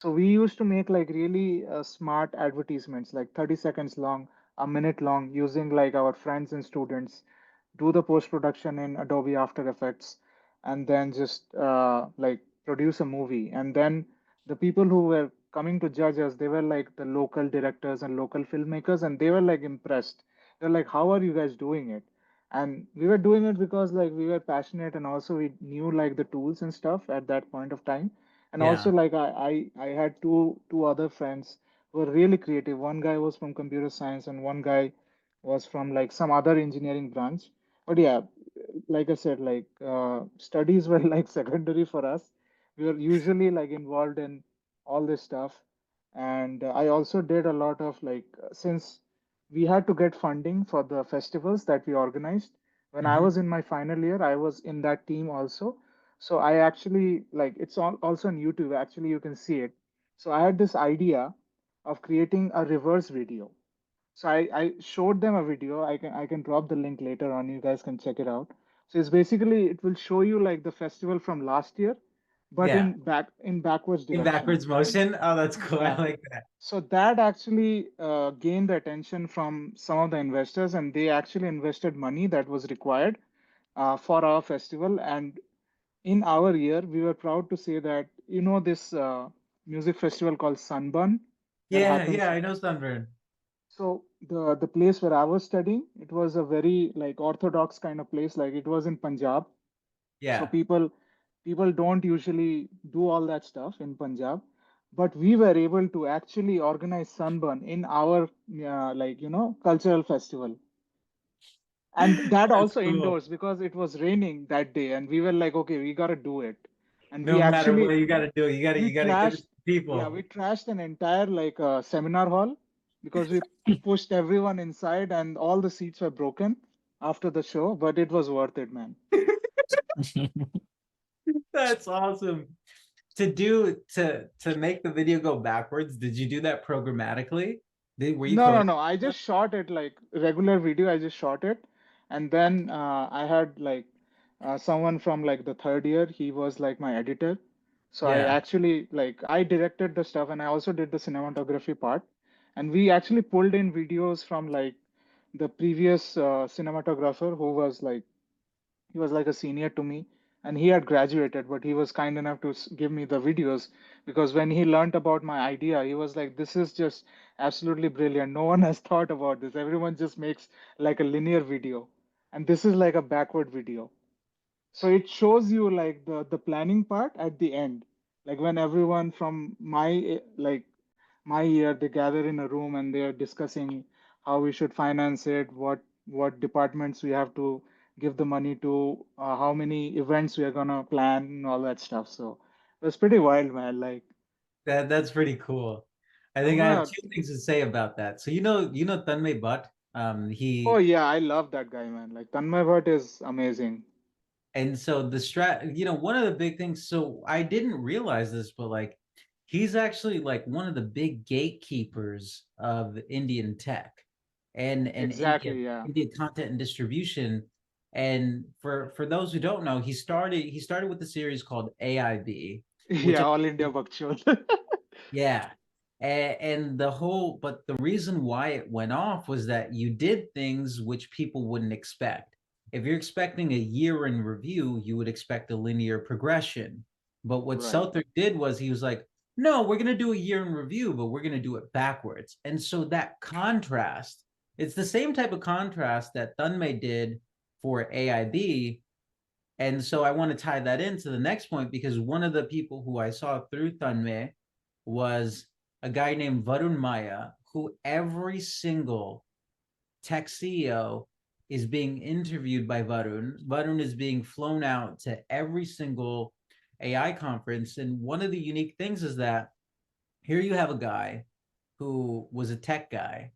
So we used to make like really smart advertisements, like 30 seconds long, a minute long, using like our friends and students, do the post production in Adobe After Effects, and then just like produce a movie. And then the people who were coming to judge us, they were like the local directors and local filmmakers, and they were like impressed. They're like, "How are you guys doing it?" And we were doing it because like we were passionate, and also we knew like the tools and stuff at that point of time. And also Yeah. like I had two other friends who were really creative. One guy was from computer science, and one guy was from like some other engineering branch. But yeah, like I said, like studies were like secondary for us. We were usually like involved in all this stuff. And I also did a lot of like since we had to get funding for the festivals that we organized. When I Hmm. was in my final year, I was in that team also. So I actually like it's all also on YouTube. Actually, you can see it. So I had this idea of creating a reverse video. So I showed them a video. I can drop the link later on. You guys can check it out. So it's basically it will show you like the festival from last year, but Yeah. in backwards In direction. backwards motion. Oh, that's cool. I Yeah. like that. So that actually gained the attention from some of the investors, and they actually invested money that was required for our festival. And in our year, we were proud to say that this music festival called Sunburn that Yeah, yeah, happens. I know Sunburn. So the place where I was studying, it was a very like orthodox kind of place, like it was in Punjab. So Yeah. people don't usually do all that stuff in Punjab, but we were able to actually organize Sunburn in our cultural festival, and that That's also cool. indoors because it was raining that day, and we were like, okay, we gotta do it, and we No matter what, actually you gotta do it. You gotta we you gotta give it trashed, to yeah, people. we trashed an entire like seminar hall because we pushed everyone inside and all the seats were broken after the show, but it was worth it, man. That's awesome. To make the video go backwards, did you do that programmatically? Were you No, no, programming no. I that? just shot it like regular video. I just shot it, and then I had like someone from like the third year. He was like my editor. So I Yeah. actually like I directed the stuff, and I also did the cinematography part. And we actually pulled in videos from like the previous cinematographer who was like he was like a senior to me, and he had graduated, but he was kind enough to give me the videos because when he learned about my idea, he was like, "This is just absolutely brilliant. No one has thought about this. Everyone just makes like a linear video, and this is like a backward video." So it shows you like the planning part at the end, like when everyone from my year they gather in a room and they are discussing how we should finance it, what departments we have to give the money to, how many events we are gonna plan, and all that stuff. So it was pretty wild, man. Like, That's pretty cool. I I'm think I have gonna. two things to say about that. So you know Tanmay Butt. Oh He yeah, I love that guy, man. Like Tanmay Bhatt is amazing. and so the one of the big things, so I didn't realize this, but like he's actually like one of the big gatekeepers of Indian tech and Exactly, yeah. India content and distribution. And for those who don't know, he started with a series called AIB, which Yeah, All India Bakshol. yeah. And the whole, but the reason why it went off was that you did things which people wouldn't expect. If you're expecting a year in review, you would expect a linear progression. But what Right. Southern did was he was like, no, we're going to do a year in review, but we're going to do it backwards. And so that contrast, it's the same type of contrast that Thunmei did for AIB. And so I want to tie that into the next point because one of the people who I saw through Thunmei was a guy named Varun Maya, who every single tech CEO is being interviewed by Varun. Varun is being flown out to every single AI conference. And one of the unique things is that here you have a guy who was a tech guy,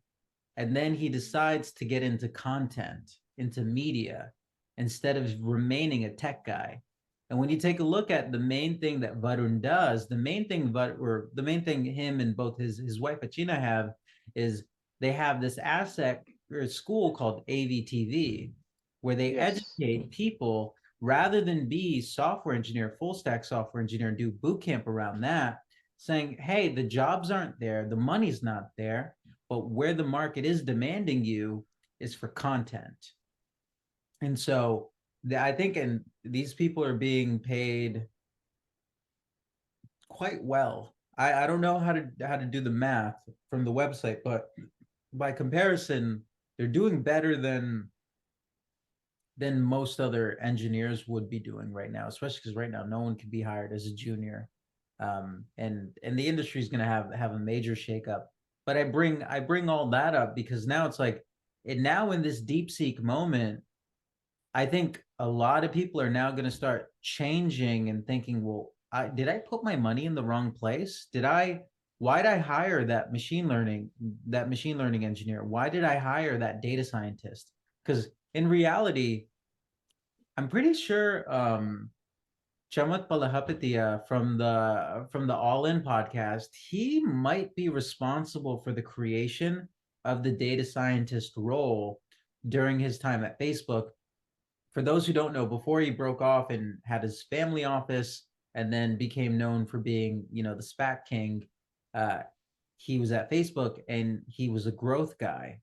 and then he decides to get into content, into media, instead of remaining a tech guy. And when you take a look at the main thing that Varun does, the main thing him and both his wife Achina have is they have this asset or school called AVTV, where they Yes. educate people rather than be software engineer, full stack software engineer, and do boot camp around that. saying, hey, the jobs aren't there, the money's not there, but where the market is demanding you is for content. And so I think, and these people are being paid quite well. I don't know how to do the math from the website, but by comparison, they're doing better than most other engineers would be doing right now, especially because right now no one can be hired as a junior, and the industry is going to have a major shakeup. But I bring all that up because now it's like it now in this deep seek moment, I think a lot of people are now going to start changing and thinking, well, did I put my money in the wrong place? Why did I hire that machine learning engineer? Why did I hire that data scientist? Because in reality, I'm pretty sure Chamat Palahapitiya from the All In podcast, he might be responsible for the creation of the data scientist role during his time at Facebook. For those who don't know, before he broke off and had his family office and then became known for being, the SPAC king, uh, he was at Facebook and he was a growth guy.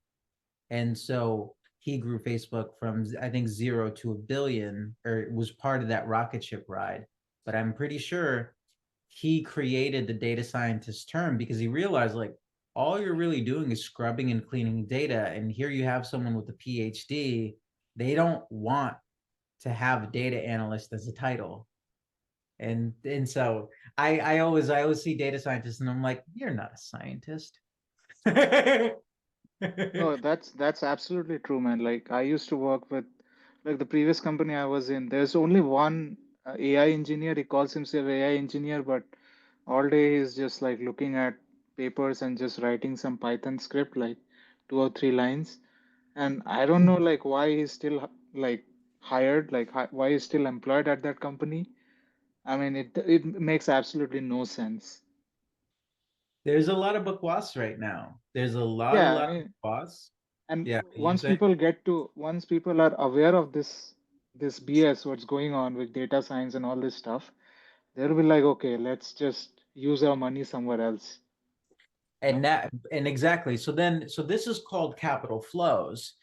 And so he grew Facebook from, I think, 0 to 1 billion, or was part of that rocket ship ride. But I'm pretty sure he created the data scientist term because he realized, like, all you're really doing is scrubbing and cleaning data. And here you have someone with a PhD. They don't want to have data analyst as a title. And so I always see data scientists and I'm like, you're not a scientist. No, that's absolutely true, man. Like I used to work with, like the previous company I was in. There's only one AI engineer. He calls himself AI engineer, but all day he's just like looking at papers and just writing some Python script, like 2 or 3 lines. And I don't know like why he's still like hired, like why he's still employed at that company. I mean, it makes absolutely no sense. There's a lot of bakwas right now. There's a lot, a Yeah, I lot of mean, bakwas. and Yeah, you say? once people are aware of this BS, what's going on with data science and all this stuff, they'll be like, okay, let's just use our money somewhere else. You And know? that and exactly. So this is called capital flows.